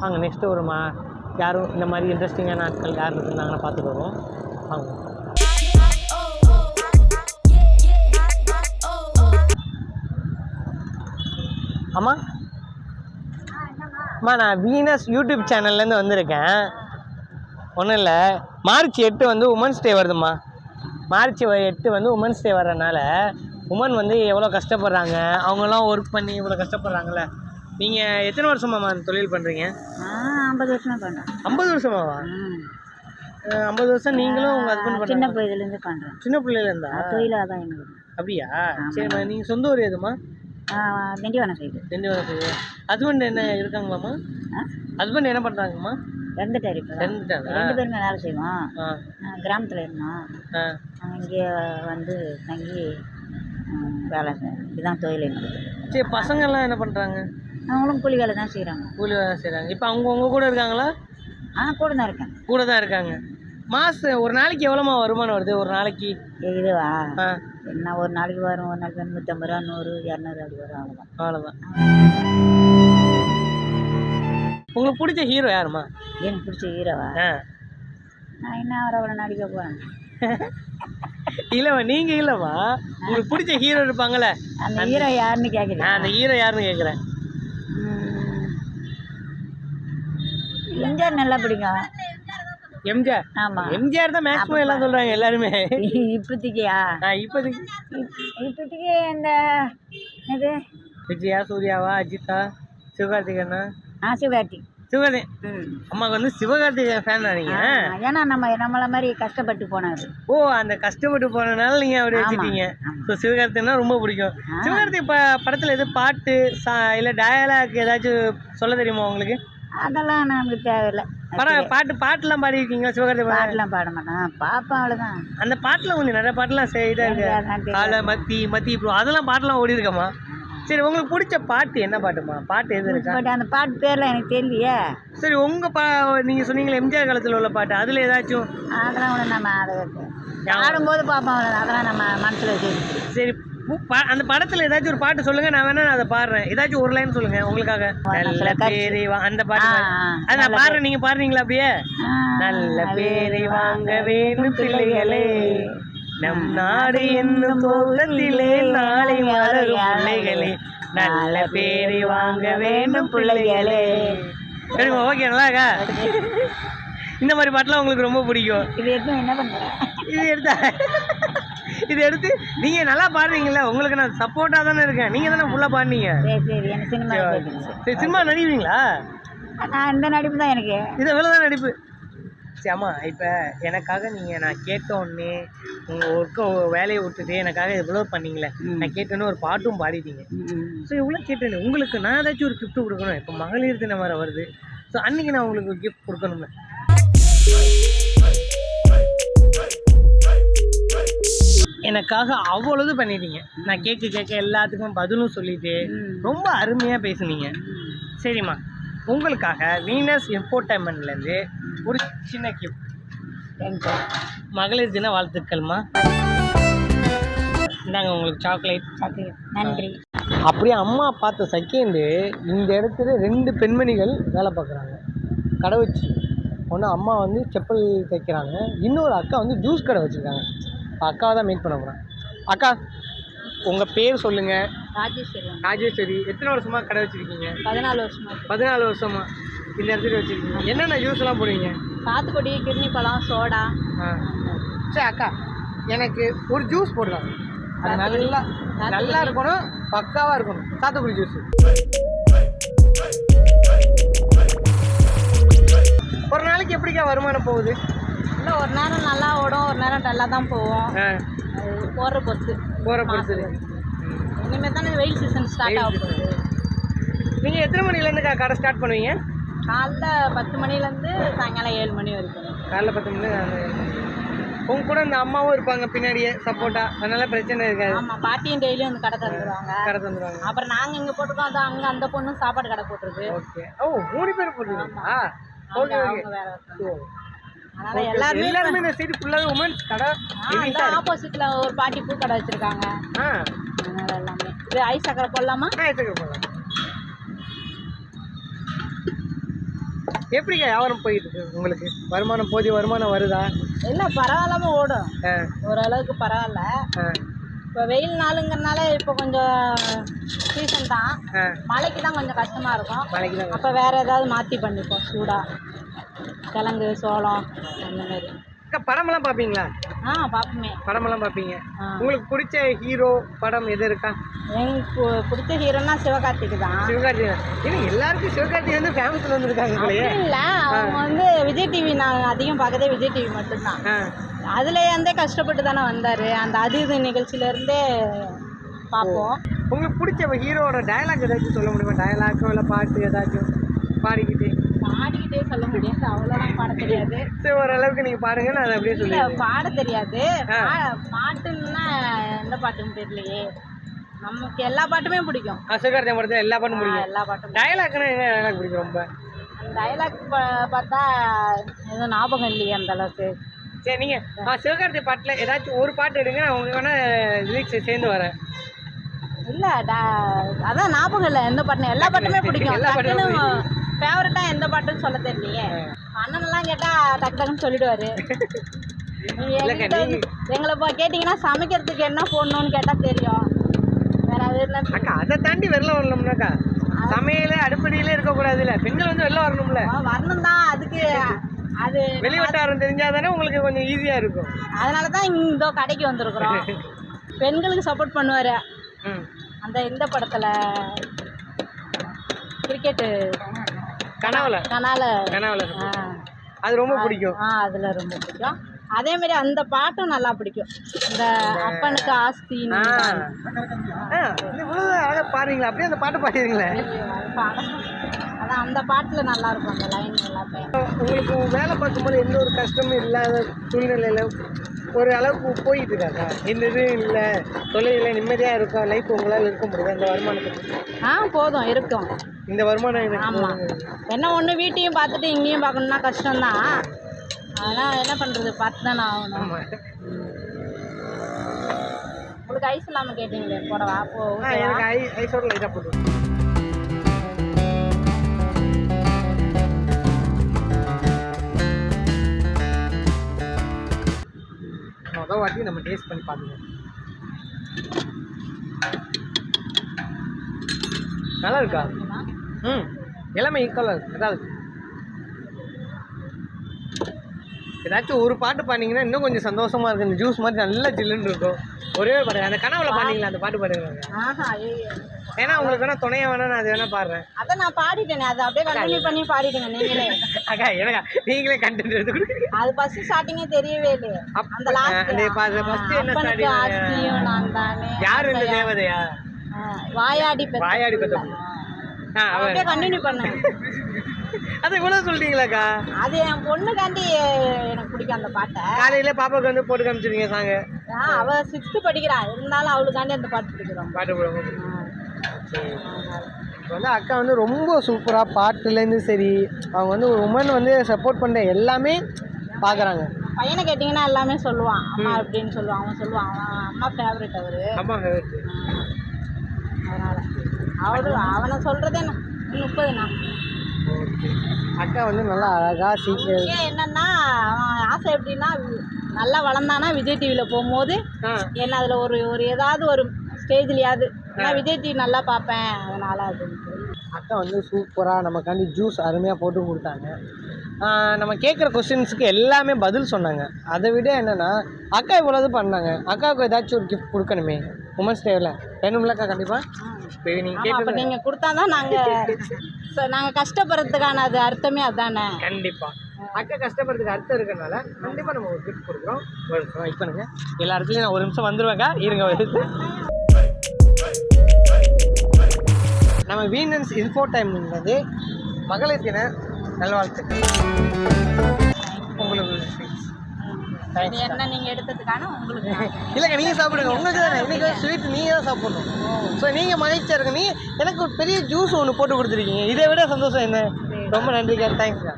வாங்க நெக்ஸ்ட்டு ஒரு யாரும் இந்த மாதிரி இன்ட்ரெஸ்டிங்கான ஆட்கள் யார் இருந்தாங்கன்னா பார்த்துட்டு வருவோம். வாங்க. அம்மா நான் வீனஸ் யூடியூப் சேனல்லேருந்து வந்திருக்கேன். ஒன்றும் இல்லை, மார்ச் 8 வந்து உமன்ஸ் டே வருதும்மா. மார்ச் 8 வந்து உமன்ஸ் டே வர்றதுனால உமன் வந்து எவ்வளோ கஷ்டப்படுறாங்க, அவங்களாம் ஒர்க் பண்ணி இவ்வளோ கஷ்டப்படுறாங்கல்ல. நீங்கள் எத்தனை வருஷமாம்மா அந்த தொழில் பண்ணுறீங்க? 50 வருஷமாக பண்ணுறேன். 50 வருஷமாவா? 50 வருஷம் நீங்களும் உங்கள் ஹஸ்பண்ட் பண்ணுறீங்க? சின்ன பிள்ளைலேருந்து பண்ணுறேன். சின்ன பிள்ளையிலேருந்தா? தொழிலாக தான் எங்களுக்கு. அப்படியா? சரிம்மா. நீங்கள் சொந்த ஊர் எதுமா? Tindivanam side. Tindivanam side. Husband என்ன இருக்காங்களாம்மா? ஹஸ்பண்ட் என்ன பண்ணுறாங்கம்மா? இறந்துட்டாரு. இப்போ 2 பேருமே வேலை செய்வோம். கிராமத்தில் இருந்தோம். இங்கே வந்து தங்கி வேலை இதுதான் தொழில் எங்களுக்கு. சரி, பசங்கள்லாம் என்ன பண்ணுறாங்க? அவங்களும் கூலி வேலை தான் செய்கிறாங்க. கூலி வேலை செய்கிறாங்க. இப்போ அவங்க உங்கள் கூட இருக்காங்களா? கூட தான் இருக்கேன். கூட தான் இருக்காங்க. மாதம் ஒரு நாளைக்கு எவ்வளோமா வருமானம் வருது ஒரு நாளைக்கு? இதுவா? என்ன ஒரு நாளைக்கு வரும், ஒரு நாளைக்கு 150 ரூபா, 100, 200 அப்படி வரும். அவ்வளோதான். உங்களுக்கு பிடிச்ச ஹீரோ யாருமா? எனக்கு பிடிச்ச ஹீரோவா? நான் என்ன அவரை நடிக்க போகிறேன். இல்லைம்மா, நீங்கள் இல்லைம்மா, உங்களுக்கு பிடிச்ச ஹீரோ இருப்பாங்கள்ல, அந்த ஹீரோ யாருன்னு கேட்குறேன். அந்த ஹீரோ யாருன்னு கேட்குறேன். எம்ஜிஆர் நல்லா பிடிக்கும். எம்ஜிஆர்? ஆமாம், எம்ஜிஆர் தான் மேக்ஸிமம் எல்லாம் சொல்கிறாங்க எல்லாருமே. இப்போதைக்கியா? இப்போதைக்கு இந்த இது விஜயா, சூர்யாவா, அஜித்தா, சிவகார்த்திகேயனா? சிவகார்த்திக். அம்மாவுக்கு வந்து சிவகார்த்திகேயன் ஃபேன் நீங்க? ஏன்னா நம்மள மாதிரி கஷ்டப்பட்டு போனாரு. ஓ, அந்த கஷ்டப்பட்டு போனதுனால நீங்க அப்படி வச்சுட்டீங்க. ஸோ சிவகார்த்திகேயனா ரொம்ப பிடிக்கும். சிவகார்த்திகேயன் படத்துல எது பாட்டு இல்லை டயலாக் ஏதாச்சும் சொல்ல தெரியுமா உங்களுக்கு? அதெல்லாம் நமக்கு தேவையில்லை. பாட்டுலாம் பாடிருக்கீங்களா? சிவகார்த்திகேயன் பாட்டுலாம் பாட மாட்டான், பாப்பா அவ்வளோதான். அந்த பாட்டுல கொஞ்சம் நிறைய பாட்டுலாம் இதாக இருக்கு. காலை மத்தி ப்ரோ, அதெல்லாம் பாட்டுலாம் ஓடி இருக்கமா? சரி, உங்களுக்கு பிடிச்ச பாட்டு என்ன பாட்டுமா? பாட்டு எது இருக்கா? அந்த பாட்டு பேர்லாம் எனக்கு தெரியலையே. சரி, நீங்கள் சொன்னீங்களே எம்ஜிஆர் காலத்தில் உள்ள பாட்டு, அதில் ஏதாச்சும்? அதெல்லாம் ஒன்று நம்ம அதை ஆடும்போது பார்ப்போம், அதெல்லாம் நம்ம மனசில் வச்சு. சரி, அந்த படத்தில் ஏதாச்சும் ஒரு பாட்டு சொல்லுங்கள், நான் வேணா அதை பாடுறேன். ஏதாச்சும் ஒரு லைன் சொல்லுங்கள் உங்களுக்காக. நல்ல பேரை அந்த பாட்டு அது நான் பாடுறேன், நீங்கள் பாடுறீங்களா அப்படியே? நல்ல பேரை வாங்க வேணும் பிள்ளைகளே, நம் நாடு என்னும் தோட்டத்திலே நாளை மலரும் பிள்ளைகளே, நல்ல பேரை வாங்க வேண்டும் பிள்ளைகளே. சரிம்மா, ஓகே, நல்லாக்கா? இந்த மாதிரி பாட்டுலாம் உங்களுக்கு ரொம்ப பிடிக்கும். இது எடுத்து என்ன பண்ணுறேன்? இது எடுத்து நீங்கள் நல்லா பாடுறீங்களா? உங்களுக்கு நான் சப்போர்ட்டாக தானே இருக்கேன். நீங்கள் தானே ஃபுல்லாக பாடுனீங்க. சரி, சினிமா நடிப்பீங்களா? நான் இந்த நடிப்பு தான் எனக்கு. இதை வேலை தான் நடிப்பு. சரி அம்மா, இப்போ எனக்காக நான் கேட்டோன்னே உங்கள் வேலையை விட்டுட்டு எனக்காக இவ்வளோ பண்ணீங்களே, நான் கேட்டோன்னே ஒரு பாட்டும் பாடிட்டீங்க. ஸோ இவ்வளோ கேட்டேன்னு உங்களுக்கு நான் ஏதாச்சும் ஒரு கிஃப்ட் கொடுக்கணும். இப்போ மகளிர் தினம் வர வருது. ஸோ அன்றைக்கி நான் உங்களுக்கு ஒரு கிஃப்ட் கொடுக்கணும்ல. எனக்காக அவ்வளவு பண்ணிட்டீங்க. நான் கேட்க எல்லாத்துக்கும் பதிலும் சொல்லிட்டு ரொம்ப அருமையாக பேசுனீங்க. சரிம்மா, உங்களுக்காக வீனஸ் என்டர்டைன்மெண்ட்லேருந்து ஒரு சின்ன கிஃப்ட். மகளிர் தின வாழ்த்துக்கள்மா. இந்தாங்க உங்களுக்கு சாக்லேட். நன்றி. அப்படியே அம்மா பார்த்த செகண்டு இந்த இடத்துல 2 பெண்மணிகள் வேலை பார்க்குறாங்க, கடை வச்சு. ஒன்று அம்மா வந்து செப்பல் தைக்கிறாங்க, இன்னொரு அக்கா வந்து ஜூஸ் கடை வச்சுருக்காங்க. அக்காவை தான் மீட் பண்ண போகிறேன். அக்கா, உங்கள் பேர் சொல்லுங்கள். ராஜேஸ்வரி. எத்தனை வருஷமாக கடை வச்சுருக்கீங்க? 14 வருஷமா. 14 வருஷமா இந்த இடத்துல வச்சுருக்கீங்க. என்னென்ன ஜூஸ்லாம் போடுவீங்க? சாத்துக்குடி, கிர்னி பழம், சோடா. சரி அக்கா, எனக்கு ஒரு ஜூஸ் போடலாம். அது நல்லா இருக்கணும், பக்காவாக இருக்கணும். சாத்துக்குடி ஜூஸ். ஒரு நாளைக்கு எப்படிக்கா வருமானம் போகுது? இல்லை, ஒரு நேரம் நல்லா ஓடும், ஒரு நேரம் நல்லா தான் போவோம். போகிற பொறுத்து. இனிமேல் தானே வெயில் சீசன் ஸ்டார்ட் ஆக போகுது. நீங்கள் எத்தனை மணிலேருந்து கடை ஸ்டார்ட் பண்ணுவீங்க? காலைல 10 மணிலேருந்து சாயங்காலம் 7 மணி வரைக்கும். காலைல 10 மணி. உங்க கூட இந்த அம்மாவும் இருப்பாங்க பின்னாடியே சப்போர்ட்டா, அதனால பிரச்சனை இருக்காது. ஆமாம், பாட்டியும் டெய்லியும் வந்து கடை தந்துடுவாங்க. அப்புறம் நாங்கள் இங்கே போட்டுருக்கோம், அதான் அங்கே அந்த பொண்ணும் சாப்பாடு கடை போட்டிருக்கு. ஓகே. ஓ, 3 பேர் போட்டுருக்கீங்களா? Okay okay. அதனால் எல்லாருமே இந்த சைடு ஃபுல்லாகவே உமன்ஸ் கடை. ஆப்போசிட்டில் ஒரு பாட்டி பூ கடை வச்சுருக்காங்க. அதனால் எல்லாமே. இது ஐஸ் சக்கரை போடலாமா? ஐஸ் சக்கரை போடலாம். எப்படிங்க வியாபாரம் போயிட்டு இருக்கு உங்களுக்கு? வருமானம் போதிய வருமானம் வருதா? இல்லை, பரவாயில்லாம ஓடும், ஓரளவுக்கு பரவாயில்ல. இப்போ வெயில் நாளுங்கிறனால இப்போ கொஞ்சம் சீசன் தான், மழைக்கு தான் கொஞ்சம் கஷ்டமாக இருக்கும். மழைக்கு தான். அப்போ வேறு ஏதாவது மாற்றி பண்ணிப்போம், சூடாக கிழங்கு சோளம் அந்த மாதிரி. படமெல்லாம் பார்ப்பீங்களா? பார்ப்போமே. படமெல்லாம் பார்ப்பீங்க. உங்களுக்கு பிடிச்ச ஹீரோ படம் எது இருக்கா? எனக்கு பிடிச்ச ஹீரோனா சிவகார்த்திக் தான். சிவகார்த்திகேயன். ஏன்னா எல்லாருக்கும் சிவகார்த்திகேயன் வந்து ஃபேமஸ்ல வந்துருக்காங்க போலயே. இல்லை, அவங்க வந்து விஜய் டிவி, நான் அதிகம் பார்க்கதே விஜய் டிவி மட்டும்தான். அதுலேருந்தே கஷ்டப்பட்டு தானே வந்தார். அந்த அது நிகழ்ச்சியிலேருந்தே பார்ப்போம். உங்களுக்கு பிடிச்ச ஹீரோட டயலாக் ஏதாச்சும் சொல்ல முடியுமா? டயலாக்கோ இல்லை பாட்டு ஏதாச்சும் பாடிக்கிட்டே சொல்ல முடியாது, அவ்வளோதான் பாட தெரியாது. சரி, ஓரளவுக்கு நீங்கள் பாடுங்க, நான் அதை அப்படியே சொல்லுவேன். பாட தெரியாது. பாட்டுன்னா எந்த பாட்டுன்னு தெரியலையே. நமக்கு எல்லா பாட்டுமே பிடிக்கும். சிவகார்த்திகேயன் படத்தில் எல்லா பாட்டும் பிடிக்கும். எல்லா பாட்டும். டயலாக்னா என்ன டயலாக் பிடிக்கும் ரொம்ப? டயலாக் பார்த்தா எதுவும் ஞாபகம் இல்லையே அந்த அளவுக்கு. சரி, நீங்கள் சிவகார்த்திகேயன் பாட்டில் ஏதாச்சும் ஒரு பாட்டு எடுங்க, நான் உங்களுக்கு வேணால் லிரிக்ஸ் சேர்ந்து வரேன். இல்லை, அதான் ஞாபகம் இல்லை எந்த பாட்டுன்னு. எல்லா பாட்டுமே பிடிக்கும். எல்லா பாட்டும் ஃபேவரட்டாக எந்த பாட்டுன்னு சொல்ல தெரியலையே. அண்ணனெல்லாம் கேட்டால் டக்கு டக்குன்னு சொல்லிடுவார். எங்களை இப்போ கேட்டிங்கன்னா சமைக்கிறதுக்கு என்ன போடணும்னு கேட்டால் தெரியும். வேற அது அக்கா அதை தாண்டி வெளில வரணும்னாக்கா சமையல அடுப்படியில இருக்கக்கூடாதுல்ல, பெண்கள் வந்து வெளில வரணும்ல. வரணும் தான், அதுக்கு அது வெளிவட்டாரம் தெரிஞ்சாதானே உங்களுக்கு கொஞ்சம் ஈஸியாக இருக்கும். அதனால தான் இந்த கடைக்கு வந்திருக்கிறோம். பெண்களுக்கு சப்போர்ட் பண்ணுவார். இந்த படத்தில் கிரிக்கெட்டு கனாவில் அது ரொம்ப பிடிக்கும். அதில் ரொம்ப பிடிக்கும். அதே மாதிரி அந்த பாட்டும் நல்லா பிடிக்கும். இந்த அப்பனுக்கு ஆஸ்தி பாருங்களா, அப்படியே அந்த பாட்டு பாடுறீங்களே. அதான் அந்த பாட்டில் நல்லா இருக்கும் அந்த லைன் எல்லாமே. உங்களுக்கு வேலை பார்க்கும்போது எந்த ஒரு கஷ்டமும் இல்லாத சூழ்நிலையில் ஒரு அளவுக்கு போயிட்டு இருக்காங்க, இந்த இது இல்லை தொழிலில் நிம்மதியாக இருக்கும், லைஃப் உங்களால் இருக்க முடியாது அந்த வருமானத்துக்கு? போதும், இருக்கும் இந்த வருமானம். ஆமாம், என்ன ஒன்று வீட்டையும் பார்த்துட்டு இங்கேயும் பார்க்கணுன்னா கஷ்டம்தான். அதனால் என்ன பண்ணுறது, பார்த்து தானே ஆகணும். உங்களுக்கு ஐஸ் இல்லாமல் கேட்டீங்களே, போடவா? எனக்கு ஐஸோட லைட்டாக போட்டு மொதல் வாட்டி நம்ம டேஸ்ட் பண்ணி பார்த்துக்கோம். நல்லா இருக்கா? எல்லாமே ஈக்குவலாக இருக்கு. அதாவது ஏதாச்சும் ஒரு பாட்டு பாடினீங்கன்னா இன்னும் கொஞ்சம் சந்தோஷமா இருக்கு. இந்த ஜூஸ் மாதிரி நல்லா ஜில்லுன்னு இருக்கும். ஒரே ஒரு பாட்டு அந்த கனவுல பாடிங்களா, அந்த பாட்டு பாடுங்க. ஏன்னா உங்களுக்கு வேணா துணையா வேணா நான் அது வேணா பாடுறேன். அதான் நான் பாடிட்டேனே, அதை அப்படியே கண்டினியூ பண்ணி பாடிடுங்க நீங்களே. அக்கா எனக்கா நீங்களே கண்டென்ட் எடுத்து கொடுங்க. அது ஃபர்ஸ்ட் ஸ்டார்டிங்கே தெரியவே இல்லையே. அந்த லாஸ்ட் ஃபர்ஸ்ட் என்ன ஸ்டார்டிங்? ஆஸ்தியும் நான் தானே. யார் இந்த தேவதையா? வாயாடி பெத்த. அப்படியே கண்டினியூ பண்ணுங்க. அதை இவ்வளவு சொல்றீங்களாக்கா? அது என் பொண்ணுக்காண்டி எனக்கு பிடிக்கும் அந்த பாட்டை. காலையில பாப்பாவுக்கு வந்து போட்டு காமிச்சிருங்க சாங்க. அவ 6th படிக்கிறா, இருந்தாலும் அவளுக்காண்டி அந்த பாட்டு பிடிக்கிறோம். பாட்டு போடுவோம். இப்போ வந்து அக்கா வந்து ரொம்ப சூப்பராக பாட்டுலேருந்து சரி, அவங்க வந்து ஒரு உமன் வந்து சப்போர்ட் பண்ணுற எல்லாமே பார்க்குறாங்க. பையனை கேட்டிங்கன்னா எல்லாமே சொல்லுவான், அம்மா அப்படின்னு சொல்லுவான். அவன் சொல்லுவான் அவன் அம்மா ஃபேவரட். அவரு அம்மா ஃபேவரட். அதனால் அவனை சொல்கிறதே 30ண்ணா. அக்கா வந்து நல்லா அழகாக சீக்கிரம் என்னன்னா, அவன் ஆசை எப்படின்னா நல்லா வளர்ந்தானா விஜய் டிவியில் போகும்போது என்ன அதில் ஒரு ஏதாவது ஒரு ஸ்டேஜ்லையாவது நான் விஜய் டிவி நல்லா பார்ப்பேன், அதனால் அப்படின்னு சொல்லி அக்கா வந்து சூப்பராக நமக்காண்டி ஜூஸ் அருமையாக போட்டு கொடுத்தாங்க. நம்ம கேட்குற கொஸ்டின்ஸுக்கு எல்லாமே பதில் சொன்னாங்க. அதை விட என்னென்னா அக்கா இவ்வளோது பண்ணாங்க. அக்காவுக்கு ஏதாச்சும் ஒரு கிஃப்ட் கொடுக்கணுமே உமன்ஸ் டேவில் வேணும்லக்கா? கண்டிப்பாக நீங்கள் கொடுத்தா தான் நாங்கள் கஷ்டப்படுறதுக்கான அது அர்த்தமே அதானே. கண்டிப்பாக அக்கா கஷ்டப்படுறதுக்கு அர்த்தம் இருக்கிறனால கண்டிப்பாக நம்ம ஒரு கிஃப்ட் கொடுக்குறோம். ஒரு நிமிஷம் வெயிட் பண்ணுங்க, எல்லா இடத்துலையும் நான் ஒரு நிமிஷம் வந்துடுவேக்கா, இருங்க. நம்ம வீனன்ஸ் இன்ஃபோ டைம்ன்றது மகளிர் தின நல்வாழ்த்துக்கள். உங்களுக்கு என்ன நீங்கள் எடுத்ததுக்கான உங்களுக்கு இல்லைங்க, நீங்கள் சாப்பிடுங்க. உங்களுக்கு தானே இன்னைக்கு ஸ்வீட் நீங்கள் தான் சாப்பிடணும். ஸோ நீங்கள் மகிழ்ச்சியாக இருங்க. எனக்கு ஒரு பெரிய ஜூஸ் ஒன்று போட்டு கொடுத்துருக்கீங்க, இதை விட சந்தோஷம் என்ன? ரொம்ப நன்றிக்கா, தேங்க்ஸ்க்கா.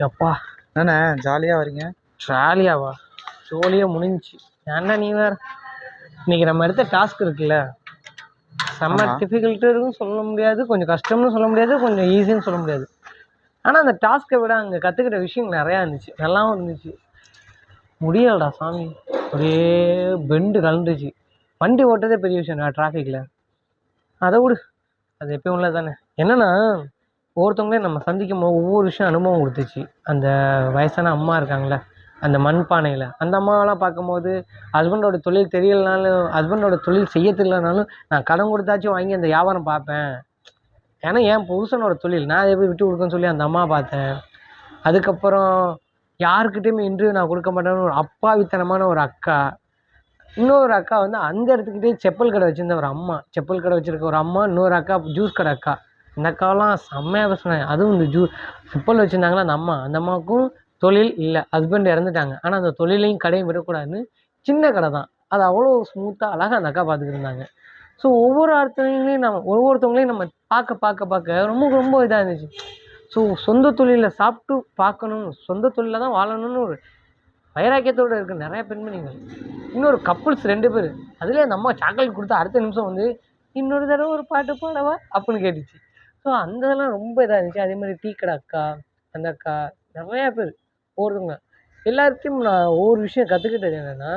எப்பா என்னண்ணே ஜாலியாக வரீங்க? ஜாலியாவா? ஜோலியாக முடிஞ்சிச்சு. ஏன்னா நீ வேறு இன்னைக்கு நம்ம எடுத்த டாஸ்க் இருக்குல்ல, செம்ம ஆமா. டிஃபிகல்ட்டுன்னு சொல்ல முடியாது, கொஞ்சம் கஷ்டம்னு சொல்ல முடியாது, கொஞ்சம் ஈஸின்னு சொல்ல முடியாது. ஆனால் அந்த டாஸ்க்கை விட அங்கே கற்றுக்கிட்ட விஷயம் நிறையா இருந்துச்சு, நல்லாவும் இருந்துச்சு. முடியலடா சாமி, ஒரே பெண்டு கலந்துச்சு. வண்டி ஓட்டுறதே பெரிய விஷயம் நான் டிராஃபிக்கில், அதை விடு, அது எப்பயும் உள்ளது தானே. என்னென்னா ஒவ்வொருத்தவங்களையும் நம்ம சந்திக்கும் போது ஒவ்வொரு விஷயம் அனுபவம் கொடுத்துச்சு. அந்த வயசான அம்மா இருக்காங்களே, அந்த மண்பானையில் அந்த அம்மாவெல்லாம் பார்க்கும்போது ஹஸ்பண்டோட தொழில் தெரியலனாலும், ஹஸ்பண்டோட தொழில் செய்ய தெரியலனாலும் நான் கடன் கொடுத்தாச்சும் வாங்கி அந்த வியாபாரம் பார்ப்பேன். ஏன்னா என் புருஷனோட தொழில் நான் எப்படி விட்டு கொடுக்கன்னு சொல்லி அந்த அம்மா பார்த்தேன். அதுக்கப்புறம் யாருக்கிட்டையுமே இன்டர்வியூ நான் கொடுக்க மாட்டேன்னு ஒரு அப்பாவித்தனமான ஒரு அக்கா. இன்னொரு அக்கா வந்து அந்த இடத்துக்கிட்டே செப்பல் கடை வச்சுருந்த ஒரு அம்மா, செப்பல் கடை வச்சுருக்க ஒரு அம்மா, இன்னொரு அக்கா ஜூஸ் கடை அக்கா. இந்த அக்காவெல்லாம் செம்மையாக பேசுனாங்க. அதுவும் இந்த செப்பல் வச்சுருந்தாங்களா அந்த அம்மா, அந்த அம்மாவுக்கும் தொழில் இல்லை, ஹஸ்பண்ட் இறந்துட்டாங்க. ஆனால் அந்த தொழிலையும் கடையும் விடக்கூடாதுன்னு சின்ன கடை தான், அது அவ்வளோ ஸ்மூத்தாக அழகாக அந்த அக்கா பார்த்துக்கிட்டு இருந்தாங்க. ஸோ ஒவ்வொருத்தவங்களையும் நம்ம பார்க்க ரொம்ப ரொம்ப இதாக இருந்துச்சு. ஸோ சொந்த தொழிலில் சாப்பிட்டு பார்க்கணும், சொந்த தொழிலில் தான் வாழணும்னு ஒரு வைராக்கியத்தோடு இருக்க நிறைய பெண்மணிகள். இன்னொரு கப்புள்ஸ் 2 பேர், அதுலேயே அந்த அம்மா சாக்லேட் கொடுத்து அடுத்த நிமிஷம் வந்து இன்னொரு தடவை ஒரு பாட்டு பாடவா அப்படின்னு கேட்டுச்சு. ஸோ அந்த இதெல்லாம் ரொம்ப இதாக இருந்துச்சு. அதே மாதிரி டீ கடை அக்கா, அந்த அக்கா, நிறையா பேர் ஒவ்வொருத்தவங்க எல்லாருக்கும் நான் ஒவ்வொரு விஷயம் கற்றுக்கிட்டது என்னென்னா,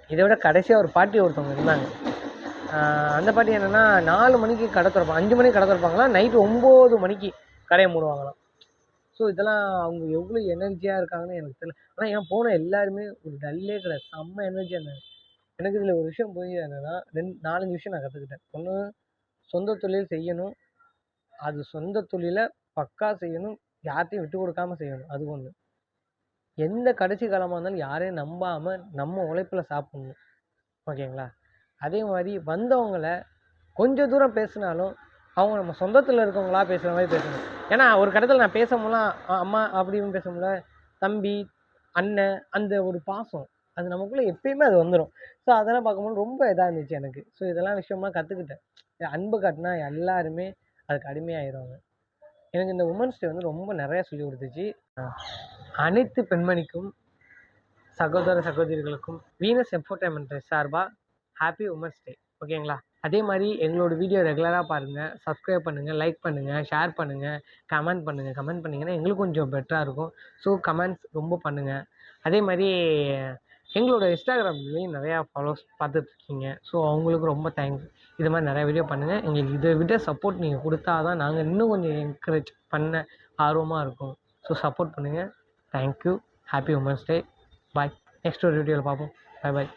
இதை விட கடைசியாக ஒரு பாட்டி ஒருத்தவங்க இருந்தாங்க. அந்த பாட்டி என்னென்னா 4 மணிக்கு கடை திறப்பாங்க, 5 மணிக்கு கடை திறப்பாங்களா, நைட்டு 9 மணிக்கு கடையை மூடுவாங்களாம். ஸோ இதெல்லாம் அவங்க எவ்வளோ எனர்ஜியாக இருக்காங்கன்னு எனக்கு தெரியல. ஆனால் ஏன் போன எல்லாருமே ஒரு டல்லே கிடையாது, செம்ம எனர்ஜியாக இருந்தாங்க. எனக்கு இதில் ஒரு விஷயம் புரிஞ்சது என்னென்னா, 4-5 விஷயம் நான் கற்றுக்கிட்டேன். ஒன்று, சொந்த தொழில் செய்யணும், அது சொந்த தொழிலை பக்கா செய்யணும், யார்ட்டையும் விட்டு கொடுக்காம செய்யணும், அது ஒன்று. எந்த கடைசி காலமாக இருந்தாலும் யாரையும் நம்பாமல் நம்ம உழைப்பில் சாப்பிட்ணும், ஓகேங்களா. அதே மாதிரி வந்தவங்கள கொஞ்சம் தூரம் பேசினாலும் அவங்க நம்ம சொந்தத்தில் இருக்கவங்களா பேசுகிற மாதிரி பேசணும். ஏன்னா ஒரு கட்டத்தில் நான் பேசும்போதெல்லாம் அம்மா அப்படின்னு பேசும்போது தம்பி, அண்ணன், அந்த ஒரு பாசம் அது நமக்குள்ளே எப்பயுமே அது வந்துடும். ஸோ அதெல்லாம் பார்க்கும்போது ரொம்ப இதாக இருந்துச்சு எனக்கு. ஸோ இதெல்லாம் விஷயமாக கற்றுக்கிட்டேன். அன்பு காட்டினா எல்லாருமே அதுக்கு அடிமையாகிடுவாங்க. எனக்கு இந்த உமன்ஸ் டே வந்து ரொம்ப நிறையா சொல்லி கொடுத்துச்சு. அனைத்து பெண்மணிக்கும், சகோதர சகோதரிகளுக்கும் வீனஸ் என்டர்டைன்மெண்ட் சார்பாக ஹாப்பி உமன்ஸ் டே, ஓகேங்களா. அதே மாதிரி எங்களோட வீடியோ ரெகுலராக பாருங்கள், சப்ஸ்கிரைப் பண்ணுங்கள், லைக் பண்ணுங்கள், ஷேர் பண்ணுங்கள், கமெண்ட் பண்ணுங்கள். கமெண்ட் பண்ணிங்கன்னா எங்களுக்கு கொஞ்சம் பெட்டராக இருக்கும். ஸோ கமெண்ட்ஸ் ரொம்ப பண்ணுங்கள். அதே மாதிரி எங்களோட இன்ஸ்டாகிராம்லேயும் நிறையா ஃபாலோவர்ஸ் பார்த்துட்ருக்கீங்க. ஸோ அவங்களுக்கு ரொம்ப தேங்க்ஸ். இது மாதிரி நிறையா வீடியோ பண்ணுங்கள். எங்களுக்கு இதை விட சப்போர்ட் நீங்கள் கொடுத்தா தான் நாங்கள் இன்னும் கொஞ்சம் என்கரேஜ் பண்ண ஆர்வமாக இருக்கும். ஸோ சப்போர்ட் பண்ணுங்கள். Thank you. Happy women's day. Bye. Next ஒரு வீடியோவில் பார்ப்போம். பாய் பாய்.